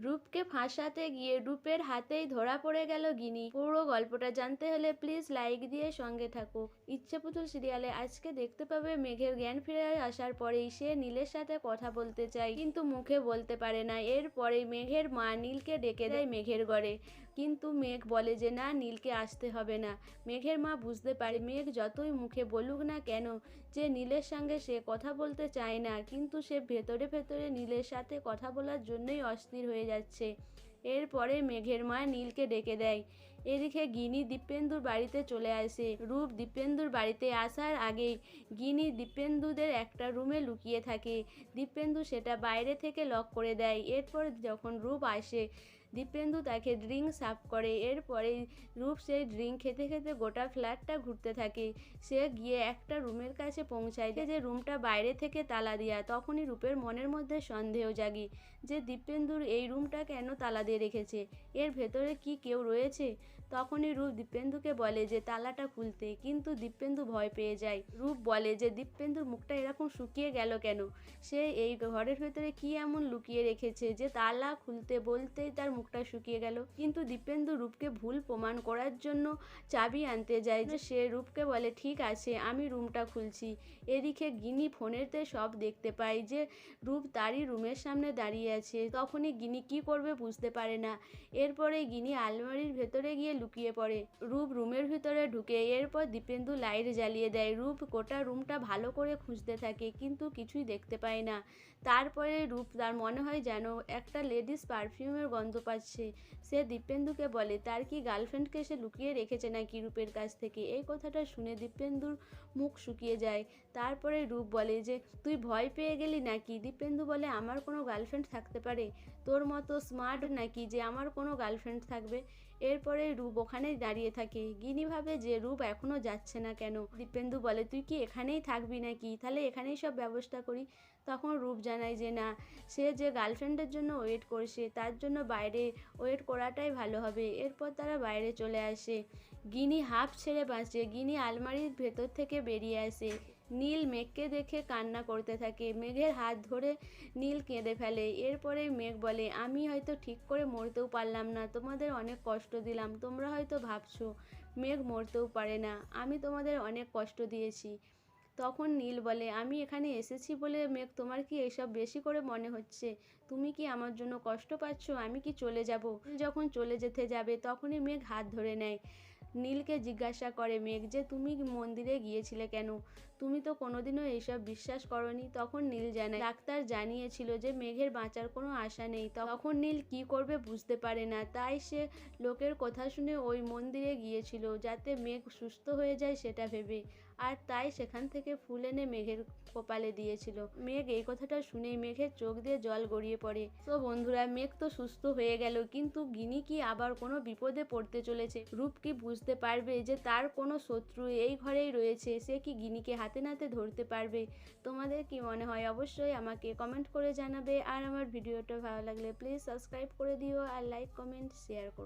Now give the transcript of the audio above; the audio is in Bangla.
রূপকে ফাঁসাতে গিয়ে রূপের হাতেই ধরা পড়ে গেল গিনি। পুরো গল্পটা জানতে হলে প্লিজ লাইক দিয়ে সঙ্গে থাকো। ইচ্ছে পুতুল সিরিয়ালে আজকে দেখতে পাবে মেঘের জ্ঞান ফিরে আসার পরেই সে নীলের সাথে কথা বলতে চায়, কিন্তু মুখে বলতে পারে না। এরপরে মেঘের মা নীলকে ডেকে দেয় মেঘের ঘরে, কিন্তু মেঘ বলে যে না, নীলকে আসতে হবে না। মেঘের মা বুঝতে পারে মেঘ যতই মুখে বলুক না কেন যে নীলের সঙ্গে সে কথা বলতে চায় না, কিন্তু সে ভেতরে ভেতরে নীলের সাথে কথা বলার জন্যই অস্থির হয়ে যাচ্ছে। এরপরে মেঘের মা নীলকে ডেকে দেয়। এদিকে গিনি দীপেন্দুর বাড়িতে চলে আসে। রূপ দীপেন্দুর বাড়িতে আসার আগেই গিনি দীপেন্দুদের একটা রুমে লুকিয়ে থাকে। দীপেন্দু সেটা বাইরে থেকে লক করে দেয়। এরপর যখন রূপ আসে, দীপেন্দু তাকে ড্রিঙ্ক সার্ভ করে। এরপরেই রূপ সেই ড্রিঙ্ক খেতে খেতে গোটা ফ্ল্যাটটা ঘুরতে থাকে। সে গিয়ে একটা রুমের কাছে পৌঁছায় যে রুমটা বাইরে থেকে তালা দেওয়া। তখনই রূপের মনের মধ্যে সন্দেহ জাগে যে দীপেন্দুর এই রুমটা কেন তালা দিয়ে রেখেছে, এর ভেতরে কি কেউ রয়েছে। তখনই রূপ দীপেন্দুকে বলে যে তালাটা খুলতে, কিন্তু দীপেন্দু ভয় পেয়ে যায়। রূপ বলে যে দীপেন্দুর মুখটা এরকম শুকিয়ে গেল কেন, সে এই ঘরের ভেতরে কি এমন লুকিয়ে রেখেছে যে তালা খুলতে বলতেই তার মুখটা শুকিয়ে গেল। কিন্তু দীপেন্দু রূপকে ভুল প্রমাণ করার জন্য চাবি আনতে যায়। যে সে রূপকে বলে ঠিক আছে, আমি রুমটা খুলছি। এদিকে গিনি ফোনেতে সব দেখতে পায় যে রূপ তারই রুমের সামনে দাঁড়িয়ে আছে। তখনই গিনি কি করবে বুঝতে পারে না। এরপরে গিনি আলমারির ভেতরে গিয়ে লুকিয়ে পড়ে। রূপ রুমের ভিতরে ঢুকে এরপর দীপেন্দু লাইট জ্বালিয়ে দেয়। রূপ গোটা রুমটা ভালো করে খুঁজতে থাকে, কিন্তু কিছুই দেখতে পায় না। তারপরে রূপ তার মনে হয় যেন একটা লেডিস পারফিউমের গন্ধ পাচ্ছে। সে দীপেন্দুকে বলে তার কি গার্লফ্রেন্ডকে সে লুকিয়ে রেখেছে নাকি রূপের কাছ থেকে। এই কথাটা শুনে দীপেন্দুর মুখ শুকিয়ে যায়। তারপরে রূপ বলে যে তুই ভয় পেয়ে গেলি নাকি। দীপেন্দু বলে আমার কোনো গার্লফ্রেন্ড থাকতে পারে, তোর মতো স্মার্ট নাকি যে আমার কোনো গার্লফ্রেন্ড থাকবে। এরপরে রূপ ওখানেই দাঁড়িয়ে থাকে। গিনি ভাবে যে রূপ এখনো যাচ্ছে না কেন। দীপেন্দু বলে তুই কি এখানেই থাকবি নাকি, তাহলে এখানেই সব ব্যবস্থা করি। তখন রূপ জানায় যে না, সে যে গার্লফ্রেন্ডের জন্য ওয়েট করছে তার জন্য বাইরে ওয়েট করাটাই ভালো হবে। এরপর তারা বাইরে চলে আসে। গিনি হাঁপ ছেড়ে বাঁচে। গিনি আলমারির ভেতর থেকে বেরিয়ে আসে। নীল মেঘকে দেখে কান্না করতে থাকে। মেঘের হাত ধরে নীল কেঁদে ফেলে। এরপরে মেঘ বলে আমি হয়তো ঠিক করে মরতেও পারলাম না, তোমাদের অনেক কষ্ট দিলাম। তোমরা হয়তো ভাবছো মেঘ মরতেও পারে না, আমি তোমাদের অনেক কষ্ট দিয়েছি। তখন নীল বলে আমি এখানে এসেছি বলে মেঘ তোমার কি এসব বেশি করে মনে হচ্ছে? তুমি কি আমার জন্য কষ্ট পাচ্ছ? আমি কি চলে যাব? যখন চলে যেতে যাবে তখনই মেঘ হাত ধরে নেয়। নীলকে জিজ্ঞাসা করে মেঘ যে তুমি মন্দিরে গিয়েছিলে কেন, তুমি তো কোনোদিনও এইসব বিশ্বাস করনি। তখন নীল জানায় ডাক্তার জানিয়েছিল যে মেঘের বাঁচার কোনো আশা নেই। তখন নীল কি করবে বুঝতে পারে না, তাই সে লোকের কথা শুনে ওই মন্দিরে গিয়েছিল যাতে মেঘ সুস্থ হয়ে যায় সেটা ভেবে, আর তাই সেখান থেকে ফুল এনে মেঘের কপালে দিয়েছিল। মেঘ এই কথাটা শুনেই মেঘের চোখ দিয়ে জল গড়িয়ে পড়ে। তো বন্ধুরা, মেঘ তো সুস্থ হয়ে গেল, কিন্তু গিনি কি আবার কোনো বিপদে পড়তে চলেছে? রূপ কি বুঝতে পারবে যে তার কোনো শত্রু এই ঘরেই রয়েছে? সে কি গিনিকে হাতে নাতে ধরতে পারবে? তোমাদের কি মনে হয় অবশ্যই আমাকে কমেন্ট করে জানাবে। আর আমার ভিডিওটা ভালো লাগলে প্লিজ সাবস্ক্রাইব করে দিও, আর লাইক কমেন্ট শেয়ার করো।